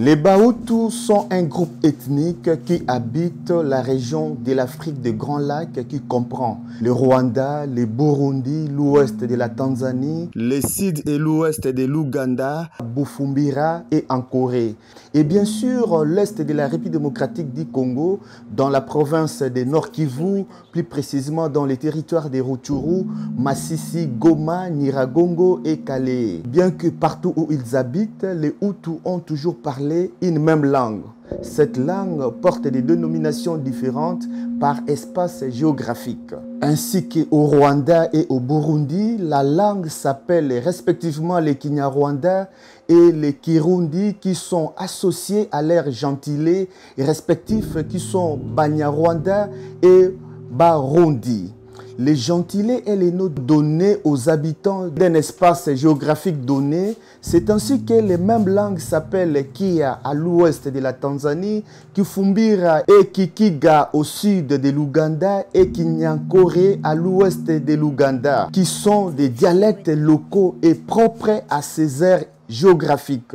Les Bahutus sont un groupe ethnique qui habite la région de l'Afrique des Grands Lacs qui comprend le Rwanda, le Burundi, l'ouest de la Tanzanie, le sud et l'ouest de l'Ouganda, Bufumbira et en Corée. Et bien sûr, l'est de la République démocratique du Congo, dans la province de Nord Kivu, plus précisément dans les territoires de Rutshuru, Masisi, Goma, Nyiragongo et Kale. Bien que partout où ils habitent, les Hutus ont toujours parlé une même langue. Cette langue porte des dénominations différentes par espace géographique. Ainsi qu'au Rwanda et au Burundi, la langue s'appelle respectivement le Kinyarwanda et le Kirundi qui sont associés à l'air gentilé respectifs qui sont Banyarwanda et Barundi. Les gentilés et les noms donnés aux habitants d'un espace géographique donné, c'est ainsi que les mêmes langues s'appellent Kia à l'ouest de la Tanzanie, Kifumbira et Kikiga au sud de l'Ouganda et Kinyankore à l'ouest de l'Ouganda, qui sont des dialectes locaux et propres à ces aires géographiques.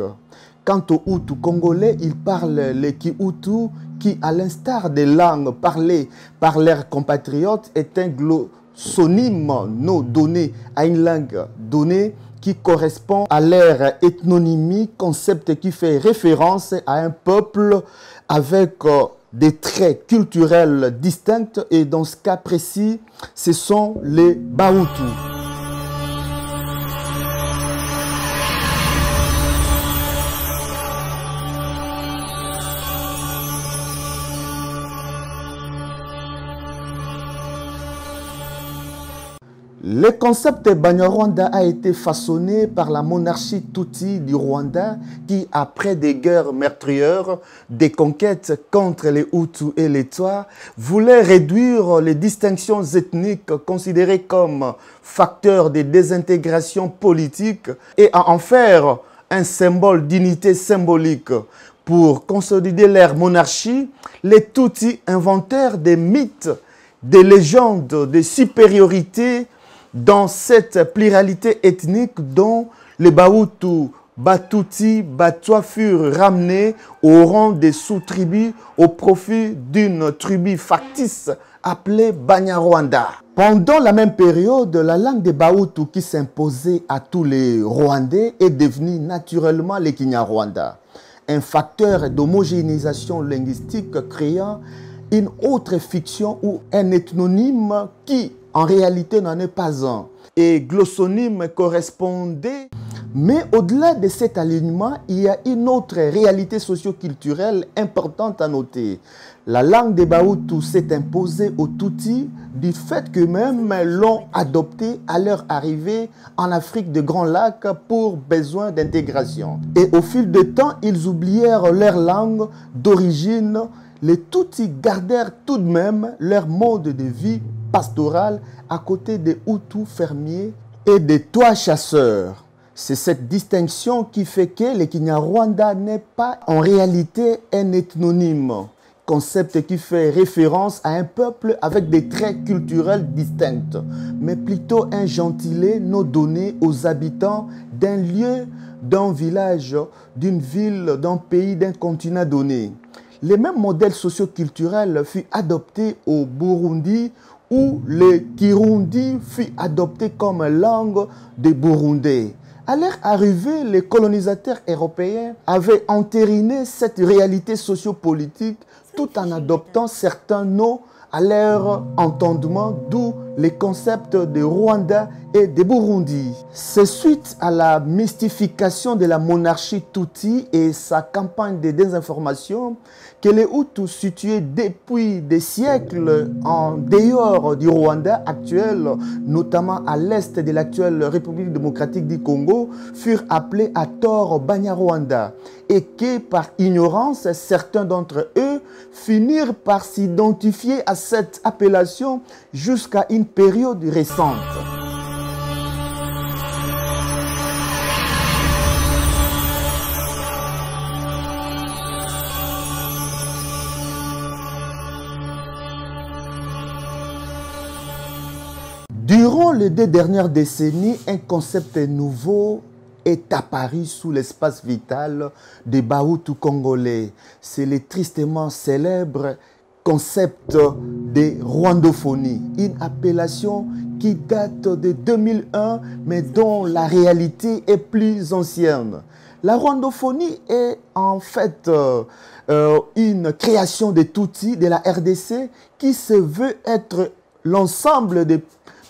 Quant aux Hutus congolais, ils parlent le Kihutu qui, à l'instar des langues parlées par leurs compatriotes, est un glossonyme non donné à une langue donnée qui correspond à leur ethnonymie, concept qui fait référence à un peuple avec des traits culturels distincts et dans ce cas précis, ce sont les Bahutus. Le concept Banyarwanda a été façonné par la monarchie Tutsi du Rwanda qui, après des guerres meurtrières, des conquêtes contre les Hutus et les Twa, voulait réduire les distinctions ethniques considérées comme facteurs de désintégration politique et à en faire un symbole d'unité symbolique. Pour consolider leur monarchie, les Tutsis inventèrent des mythes, des légendes de supériorité dans cette pluralité ethnique dont les Bahutus, Batuti, Batwa furent ramenés au rang des sous-tribus au profit d'une tribu factice appelée Banyarwanda. Pendant la même période, la langue des Bahutus qui s'imposait à tous les Rwandais est devenue naturellement le Kinyarwanda, un facteur d'homogénéisation linguistique créant une autre fiction ou un ethnonyme qui en réalité n'en est pas un. Et glossonyme correspondait. Mais au-delà de cet alignement, il y a une autre réalité socio-culturelle importante à noter. La langue des Bahutus s'est imposée aux Tutsis du fait qu'eux-mêmes l'ont adoptée à leur arrivée en Afrique de Grands Lacs pour besoin d'intégration. Et au fil du temps, ils oublièrent leur langue d'origine. Les Tutsis gardèrent tout de même leur mode de vie pastoral à côté des Hutus fermiers et des Twa chasseurs. C'est cette distinction qui fait que le Kinyarwanda n'est pas en réalité un ethnonyme, concept qui fait référence à un peuple avec des traits culturels distincts, mais plutôt un gentilé non donné aux habitants d'un lieu, d'un village, d'une ville, d'un pays, d'un continent donné. Le même modèle socio-culturel fut adopté au Burundi où le Kirundi fut adopté comme langue des Burundais. À leur arrivée, les colonisateurs européens avaient entériné cette réalité sociopolitique tout en adoptant certains noms à leur entendement, d'où les concepts de Rwanda et de Burundi. C'est suite à la mystification de la monarchie Tutsi et sa campagne de désinformation que les Hutus situés depuis des siècles en dehors du Rwanda actuel, notamment à l'est de l'actuelle République démocratique du Congo, furent appelés à tort Banyarwanda et que par ignorance, certains d'entre eux finirent par s'identifier à cette appellation jusqu'à une période récente. Durant les 2 dernières décennies, un concept nouveau est apparu sous l'espace vital des Bahutu congolais. C'est le tristement célèbre concept de rwandophonie, une appellation qui date de 2001, mais dont la réalité est plus ancienne. La rwandophonie est en fait une création de Tutsi de la RDC qui se veut être l'ensemble des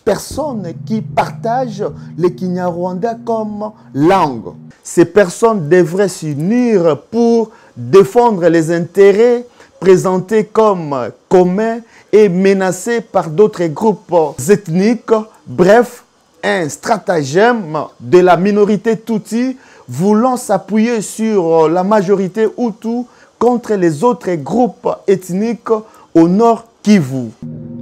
personnes qui partagent le Kinyarwanda comme langue. Ces personnes devraient s'unir pour défendre les intérêts présentés comme communs et menacés par d'autres groupes ethniques. Bref, un stratagème de la minorité Tutsi voulant s'appuyer sur la majorité Hutu contre les autres groupes ethniques au nord Kivu.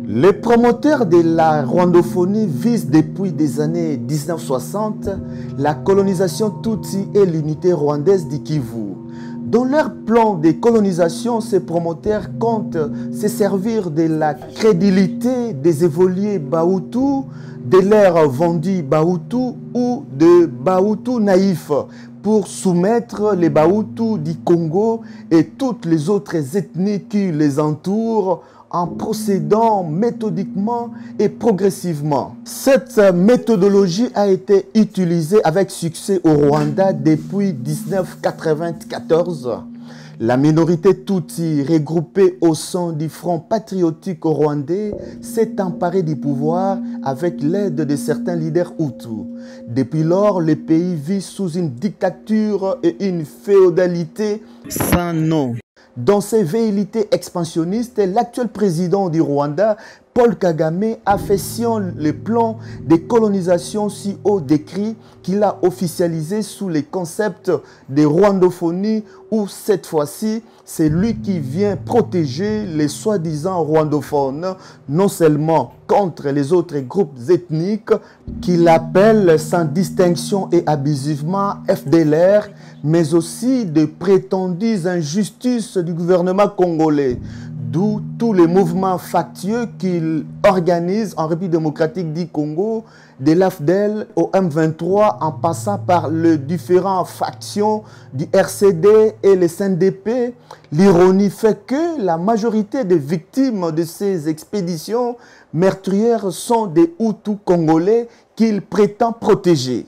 Les promoteurs de la rwandophonie visent depuis des années 1960 la colonisation Tutsi et l'unité rwandaise du Kivu. Dans leur plan de colonisation, ces promoteurs comptent se servir de la crédulité des évolués Bahutu, de l'air vendu Bahutu ou de Bahutu naïfs pour soumettre les Bahutu du Congo et toutes les autres ethnies qui les entourent en procédant méthodiquement et progressivement. Cette méthodologie a été utilisée avec succès au Rwanda depuis 1994. La minorité Tutsi, regroupée au sein du Front patriotique rwandais, s'est emparée du pouvoir avec l'aide de certains leaders Hutus. Depuis lors, le pays vit sous une dictature et une féodalité sans nom. Dans ses velléités expansionnistes, l'actuel président du Rwanda, Paul Kagame, affectionne le plan de colonisation si haut décrit qu'il a officialisé sous les concepts de rwandophonie où cette fois-ci, c'est lui qui vient protéger les soi-disant rwandophones, non seulement contre les autres groupes ethniques qu'il appelle sans distinction et abusivement FDLR, mais aussi de prétendues injustices du gouvernement congolais. D'où tous les mouvements factieux qu'il organise en République démocratique du Congo, de l'AFDEL au M23, en passant par les différentes factions du RCD et les CNDP. L'ironie fait que la majorité des victimes de ces expéditions meurtrières sont des Hutus congolais qu'il prétend protéger.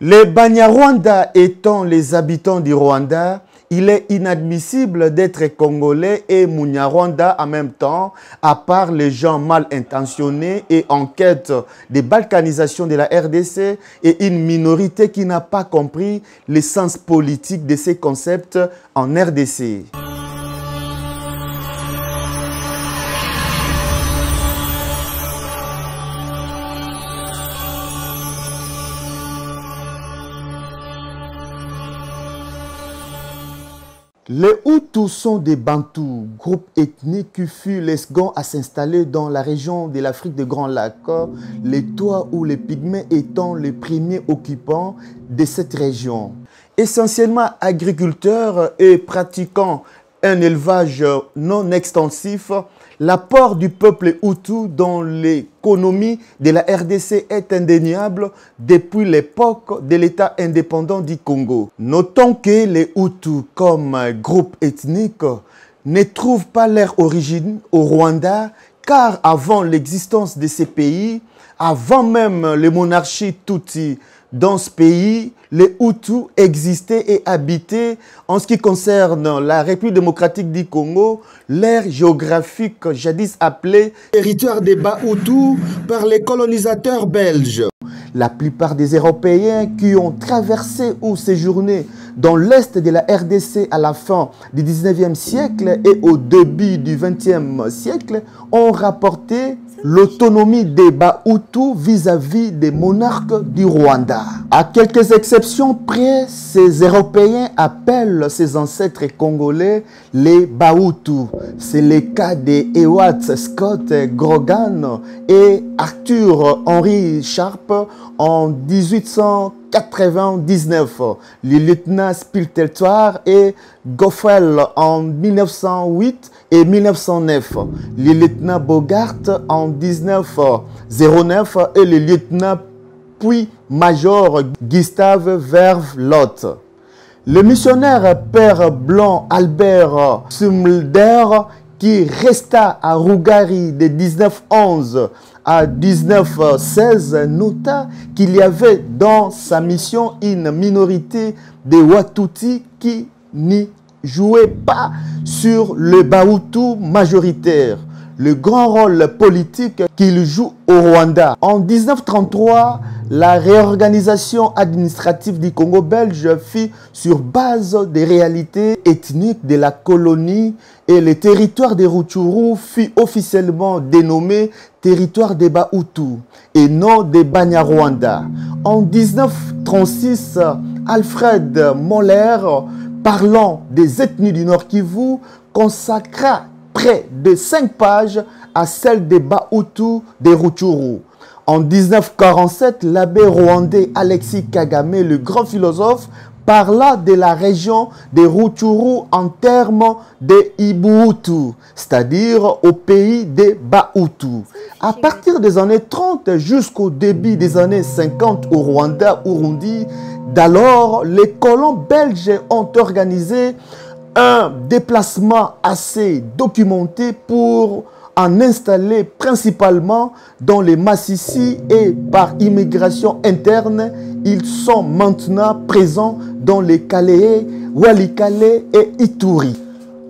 Les Banyarwanda étant les habitants du Rwanda, il est inadmissible d'être congolais et Munyarwanda en même temps, à part les gens mal intentionnés et en quête de balkanisation de la RDC et une minorité qui n'a pas compris l'essence politique de ces concepts en RDC. Les Hutus sont des Bantous, groupe ethnique qui fut les seconds à s'installer dans la région de l'Afrique de Grand Lac, les Tois ou les Pygmées étant les premiers occupants de cette région. Essentiellement agriculteurs et pratiquant un élevage non extensif, l'apport du peuple Hutu dans l'économie de la RDC est indéniable depuis l'époque de l'État indépendant du Congo. Notons que les Hutus, comme groupe ethnique, ne trouvent pas leur origine au Rwanda, car avant l'existence de ces pays, avant même les monarchies Tutsi dans ce pays, les Hutus existaient et habitaient. En ce qui concerne la République démocratique du Congo, l'aire géographique jadis appelée territoire des Bahutus par les colonisateurs belges. La plupart des Européens qui ont traversé ou séjourné dans l'est de la RDC à la fin du 19e siècle et au début du 20e siècle ont rapporté l'autonomie des Bahutus vis-à-vis des monarques du Rwanda. À quelques exceptions près, ces Européens appellent ces ancêtres congolais les Bahutus. C'est le cas de Ewart Scott Grogan et Arthur Henry Sharp en 1800 1999, le lieutenant Spilteltoire et Goffel en 1908 et 1909, le lieutenant Bogart en 1909 et le lieutenant puis major Gustave Verve-Lot. Le missionnaire père blanc Albert Sumlder, qui resta à Rougari de 1911 à 1916, nota qu'il y avait dans sa mission une minorité de Watuti qui n'y jouait pas sur le Bahutu majoritaire, le grand rôle politique qu'il joue au Rwanda. En 1933, la réorganisation administrative du Congo belge fit sur base des réalités ethniques de la colonie et le territoire des Rutshuru fut officiellement dénommé territoire des Bahutu et non des Banyarwanda. En 1936, Alfred Moller, parlant des ethnies du Nord Kivu, consacra près de 5 pages à celle des Bahutu des Rutshuru. En 1947, l'abbé rwandais Alexis Kagame, le grand philosophe, parla de la région des Rutshuru en termes de Ibuhutu, c'est-à-dire au pays des Bahutu. À partir des années 30 jusqu'au début des années 50 au Rwanda, Urundi, d'alors, les colons belges ont organisé un déplacement assez documenté pour en installer principalement dans les Massissi et par immigration interne, ils sont maintenant présents dans les Calais, Walikale et Ituri.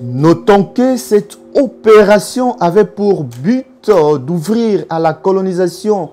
Notons que cette opération avait pour but d'ouvrir à la colonisation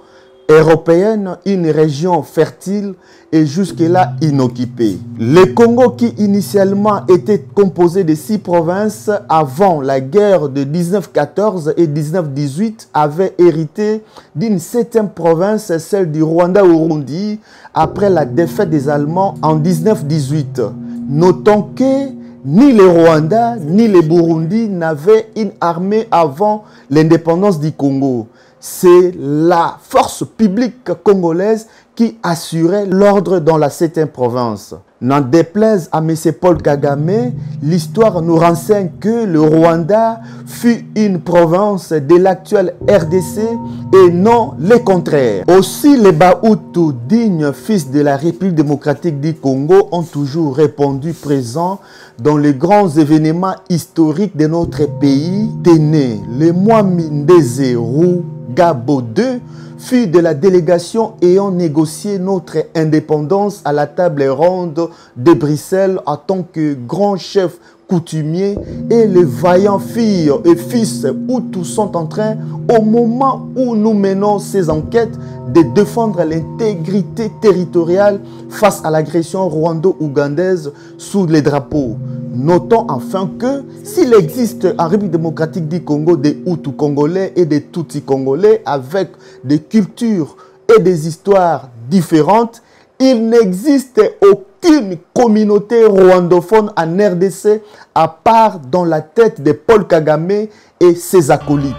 européenne une région fertile et jusque-là inoccupée. Le Congo, qui initialement était composé de 6 provinces avant la guerre de 1914 et 1918, avait hérité d'une 7e province, celle du Rwanda-Urundi, après la défaite des Allemands en 1918. Notons que ni le Rwanda ni le Burundi n'avaient une armée avant l'indépendance du Congo. C'est la force publique congolaise qui assurait l'ordre dans la 7e province. N'en déplaise à M. Paul Kagame, l'histoire nous renseigne que le Rwanda fut une province de l'actuelle RDC et non le contraire. Aussi, les Bahutu, dignes fils de la République démocratique du Congo, ont toujours répondu présents dans les grands événements historiques de notre pays. Téné, le Mwami Ndeze Rugabo II, fut de la délégation ayant négocié notre indépendance à la table ronde de Bruxelles en tant que grand chef coutumier, et les vaillants filles et fils Hutus sont en train, au moment où nous menons ces enquêtes, de défendre l'intégrité territoriale face à l'agression rwando-ougandaise sous les drapeaux. Notons enfin que s'il existe en République démocratique du Congo des Hutus congolais et des Tutsis congolais avec des cultures et des histoires différentes, il n'existe aucune communauté rwandophone en RDC à part dans la tête de Paul Kagame et ses acolytes.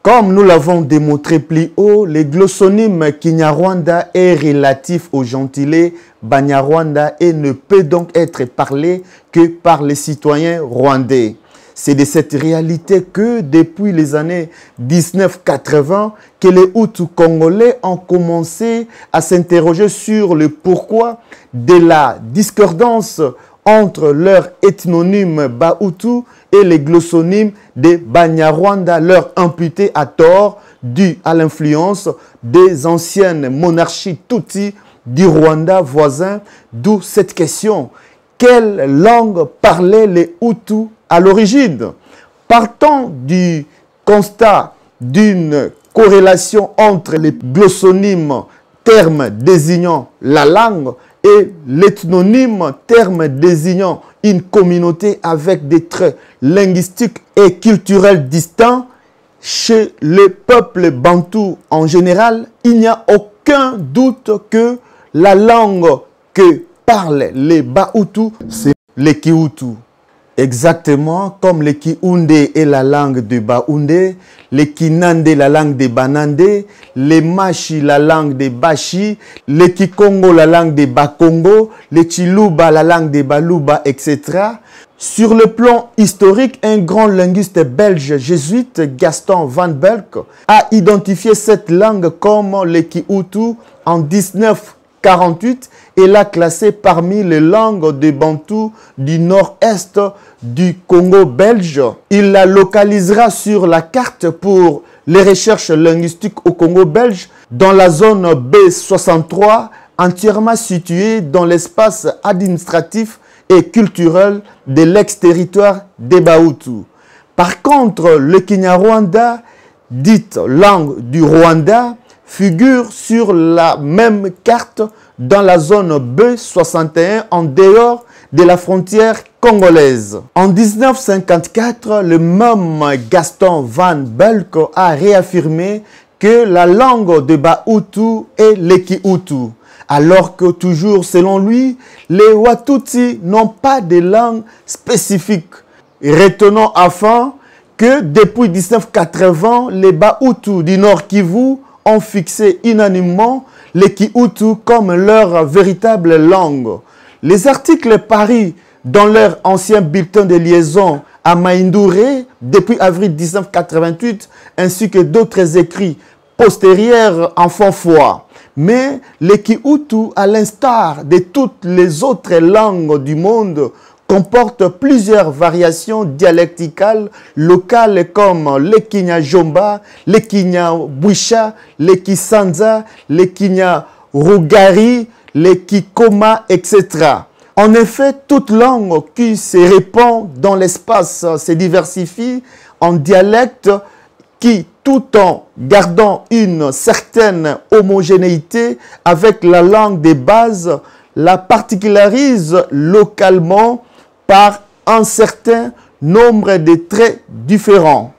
Comme nous l'avons démontré plus haut, le glossonyme Kinyarwanda est relatif au gentilé Banyarwanda et ne peut donc être parlé que par les citoyens rwandais. C'est de cette réalité que depuis les années 1980, que les Hutus congolais ont commencé à s'interroger sur le pourquoi de la discordance entre leur ethnonyme Bahutu et les glossonymes de Banyarwanda, leur imputé à tort dû à l'influence des anciennes monarchies Tutsi du Rwanda voisin, d'où cette question. Quelle langue parlaient les Hutus à l'origine? Partant du constat d'une corrélation entre les glossonymes, termes désignant la langue, et l'ethnonyme, terme désignant une communauté avec des traits linguistiques et culturels distincts, chez le peuple bantou en général, il n'y a aucun doute que la langue que parlent les Bahutu, c'est le Kihutu. Exactement comme le Kihoundé est la langue de Baoundé, le Kinandé la langue de Banandé, le Machi la langue de Bachi, le Kikongo la langue de Bakongo, le Chiluba la langue de Baluba, etc. Sur le plan historique, un grand linguiste belge jésuite, Gaston Van Belk, a identifié cette langue comme le Kihutu en 1948 et l'a classée parmi les langues de Bantou du nord-est du Congo belge. Il la localisera sur la carte pour les recherches linguistiques au Congo belge dans la zone B63, entièrement située dans l'espace administratif et culturel de l'ex-territoire des Bahutu. Par contre, le Kinyarwanda, dite langue du Rwanda, figure sur la même carte dans la zone B61 en dehors de la frontière congolaise. En 1954, le même Gaston Van Belk a réaffirmé que la langue de Bahutu est le Kihutu, alors que toujours selon lui, les Watuti n'ont pas de langue spécifique. Retenons enfin que depuis 1980, les Bahutu du Nord Kivu ont fixé unanimement le Kihutu comme leur véritable langue. Les articles paris dans leur ancien bulletin de liaison à Maïndouré depuis avril 1988 ainsi que d'autres écrits postérieurs en font foi. Mais le Kihutu, à l'instar de toutes les autres langues du monde, comporte plusieurs variations dialecticales locales comme le Kinyajomba, le Kinyabwisha, le Kisanza, le Kinyarugari, le Kikoma, etc. En effet, toute langue qui se répand dans l'espace se diversifie en dialectes qui, tout en gardant une certaine homogénéité avec la langue de base, la particularise localement par un certain nombre de traits différents.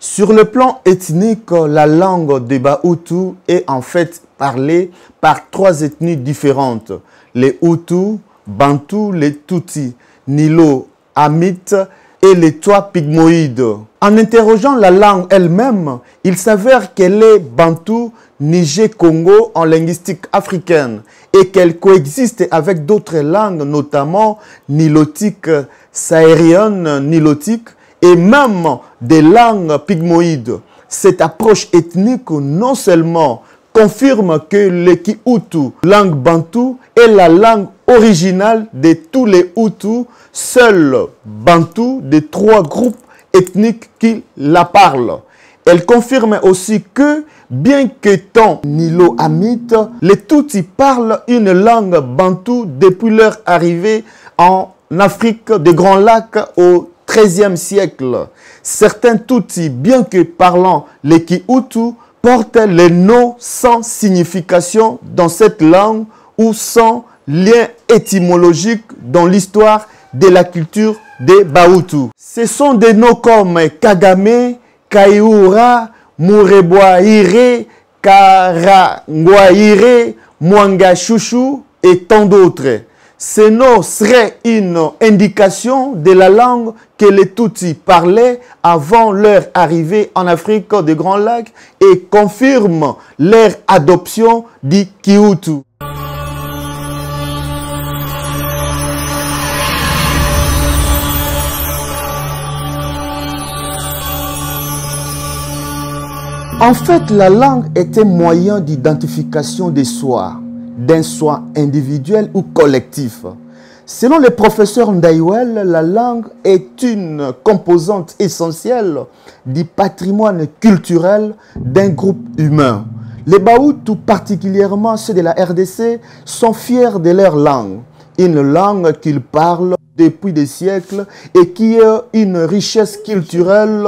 Sur le plan ethnique, la langue de Bahutu est en fait parlée par trois ethnies différentes. Les Hutus, Bantou, les Tutsi, Nilo, Amit et les Twa pygmoïdes. En interrogeant la langue elle-même, il s'avère qu'elle est Bantou, Niger-Congo en linguistique africaine et qu'elle coexiste avec d'autres langues, notamment nilotique, saharienne, nilotique, et même des langues pygmoïdes. Cette approche ethnique non seulement confirme que le Kihutu, langue bantou, est la langue originale de tous les Hutus, seul bantou des trois groupes ethniques qui la parlent. Elle confirme aussi que, bien qu'étant nilo-amite, les Tutsis parlent une langue bantou depuis leur arrivée en Afrique des Grands Lacs au XIIIe siècle. Certains Tutsis, bien que parlant les Kihutu, portent les noms sans signification dans cette langue ou sans lien étymologique dans l'histoire de la culture des Bahutu. Ce sont des noms comme Kagame, Kaiura, Mureboaire, Karangwaire, Mwangachouchou et tant d'autres. Ces noms seraient une indication de la langue que les Tutsis parlaient avant leur arrivée en Afrique des Grands Lacs et confirment leur adoption du Kihutu. En fait, la langue est un moyen d'identification de soi, d'un soi individuel ou collectif. Selon le professeur Ndaiwel, la langue est une composante essentielle du patrimoine culturel d'un groupe humain. Les Bahutus, particulièrement ceux de la RDC, sont fiers de leur langue. Une langue qu'ils parlent depuis des siècles et qui a une richesse culturelle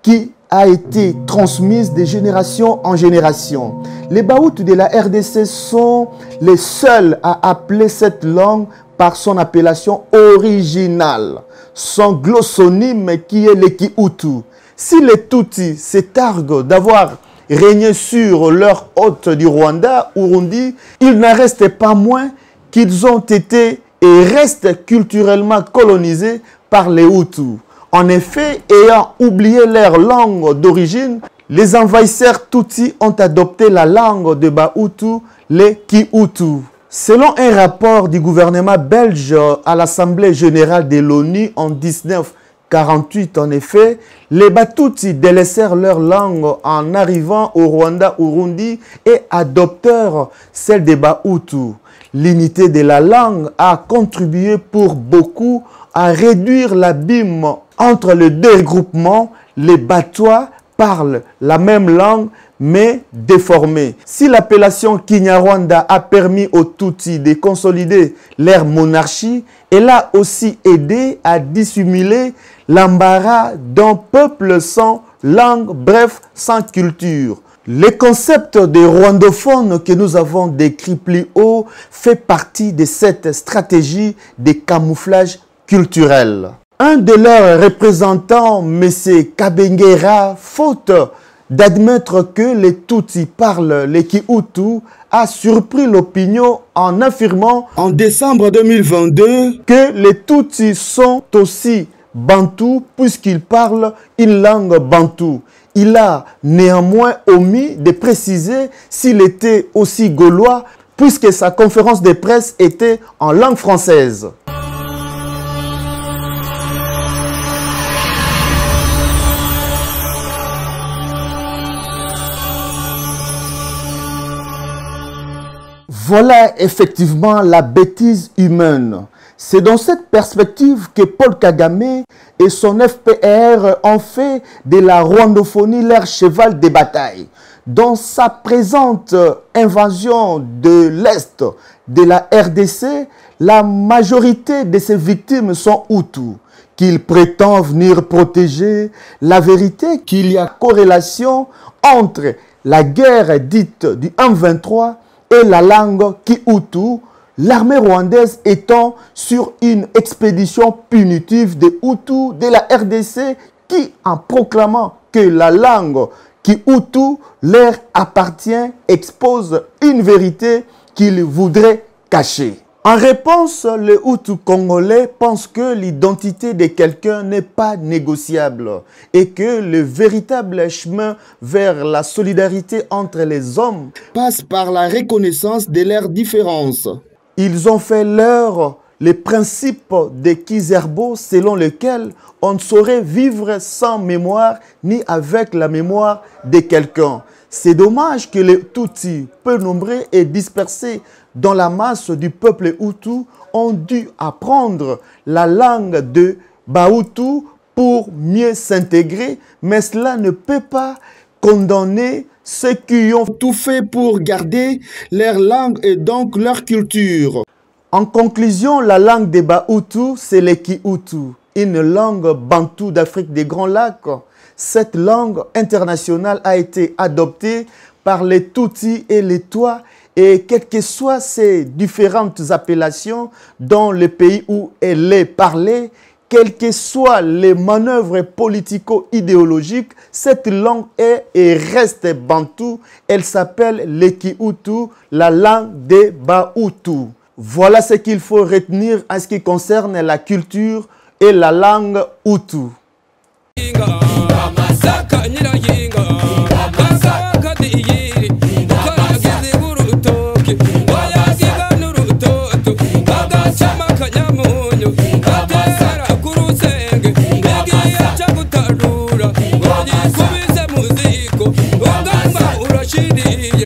qui a été transmise de génération en génération. Les Baout de la RDC sont les seuls à appeler cette langue par son appellation originale, son glossonyme qui est le Kihutu. Si les Tutsis se targuent d'avoir régné sur leur hôte du Rwanda, Urundi, il n'en reste pas moins qu'ils ont été et restent culturellement colonisés par les Hutus. En effet, ayant oublié leur langue d'origine, les envahisseurs Tutsis ont adopté la langue de Bahutu, les Kihutu. Selon un rapport du gouvernement belge à l'Assemblée générale de l'ONU en 1948, en effet, les Batutsi délaissèrent leur langue en arrivant au Rwanda-Urundi et adoptèrent celle des Bahutu. L'unité de la langue a contribué pour beaucoup à réduire l'abîme entre les deux groupements. Les Batois parlent la même langue mais déformée. Si l'appellation Kinyarwanda a permis aux Tutsis de consolider leur monarchie, elle a aussi aidé à dissimuler l'embarras d'un peuple sans langue, bref, sans culture. Le concept des rwandophones que nous avons décrit plus haut fait partie de cette stratégie de camouflage culturel. Un de leurs représentants, M. Kabengera, faute d'admettre que les Tutsis parlent les Kihutu, a surpris l'opinion en affirmant en décembre 2022 que les Tutsis sont aussi Bantous puisqu'ils parlent une langue bantoue. Il a néanmoins omis de préciser s'il était aussi gaulois puisque sa conférence de presse était en langue française. Voilà effectivement la bêtise humaine. C'est dans cette perspective que Paul Kagame et son FPR ont fait de la rwandophonie leur cheval de bataille. Dans sa présente invasion de l'Est de la RDC, la majorité de ses victimes sont Hutus, qu'ils prétendent venir protéger. La vérité qu'il y a corrélation entre la guerre dite du M23 et la langue Kihutu, l'armée rwandaise étant sur une expédition punitive des Hutus de la RDC qui, en proclamant que la langue Kihutu leur appartient, expose une vérité qu'ils voudraient cacher. En réponse, les Hutus congolais pensent que l'identité de quelqu'un n'est pas négociable et que le véritable chemin vers la solidarité entre les hommes passe par la reconnaissance de leurs différences. Ils ont fait leur les principes de Kizerbo selon lesquels on ne saurait vivre sans mémoire ni avec la mémoire de quelqu'un. C'est dommage que les Tutsis, peu nombreux et dispersés dans la masse du peuple Hutu, ont dû apprendre la langue de Bahutu pour mieux s'intégrer, mais cela ne peut pas condamner ceux qui ont tout fait pour garder leur langue et donc leur culture. En conclusion, la langue des Bahutu, c'est le Kihutu, une langue bantoue d'Afrique des Grands Lacs. Cette langue internationale a été adoptée par les Tutsis et les Twa, et quelles que soient ces différentes appellations dans le pays où elle est parlée, quelles que soient les manœuvres politico-idéologiques, cette langue est et reste bantoue. Elle s'appelle le Kihutu, la langue des Bahutu. Voilà ce qu'il faut retenir en ce qui concerne la culture et la langue Hutu.